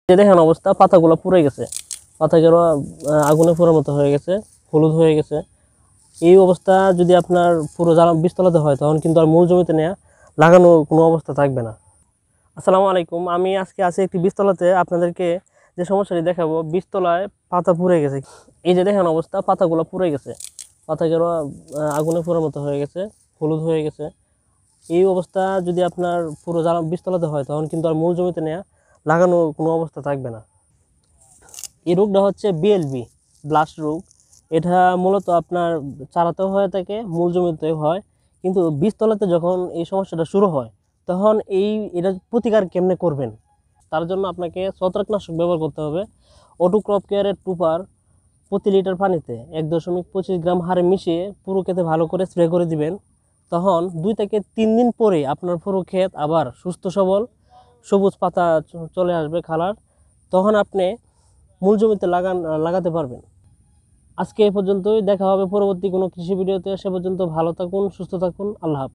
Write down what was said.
যে দেখেন অবস্থা, পাতাগুলো পুড়ে গেছে, পাতাগুলো আগুনে পোড়ার মতো হয়ে গেছে, হলুদ হয়ে গেছে। এই অবস্থা যদি আপনার পুরো বীজতলাতে হয় তখন কিন্তু আর মূল জমিতে নেওয়া লাগানো কোনো অবস্থা থাকবে না। আসসালামু আলাইকুম, আমি আজকে আছি একটি বীজতলাতে। আপনাদেরকে যে সমস্যাটি দেখাবো, বীজতলায় পাতা পুড়ে গেছে। এই যে দেখেন অবস্থা, পাতাগুলো পুড়ে গেছে, পাতাগুলো আগুনে পোড়ার মতো হয়ে গেছে, হলুদ হয়ে গেছে। এই অবস্থা যদি আপনার পুরো বীজতলাতে হয় তখন কিন্তু আর মূল জমিতে নেওয়া লাগানো কোনো অবস্থা থাকবে না। এই রোগটা হচ্ছে বিএলবি, ব্লাস্ট রোগ। এটা মূলত আপনার চারাতেও হয়ে থাকে, মূল জমিতেও হয়, কিন্তু বীজতলাতে যখন এই সমস্যাটা শুরু হয় তখন এটা প্রতিকার কেমনে করবেন, তার জন্য আপনাকে ছত্রাকনাশক ব্যবহার করতে হবে। অটো ক্রপ কেয়ারের টুপার প্রতি লিটার পানিতে 1.25 গ্রাম হারে মিশিয়ে পুরো ক্ষেতে ভালো করে স্প্রে করে দিবেন। তখন 2 থেকে 3 দিন পরে আপনার পুরো ক্ষেত আবার সুস্থ সবল, সবুজ পাতা চলে আসবে কালার। তখন আপনি মূল জমিতে লাগাতে পারবেন। আজকে এ পর্যন্তই, দেখা হবে পরবর্তী কোনো কৃষি ভিডিওতে। সে পর্যন্ত ভালো থাকুন, সুস্থ থাকুন, আল্লাহ হাফেজ।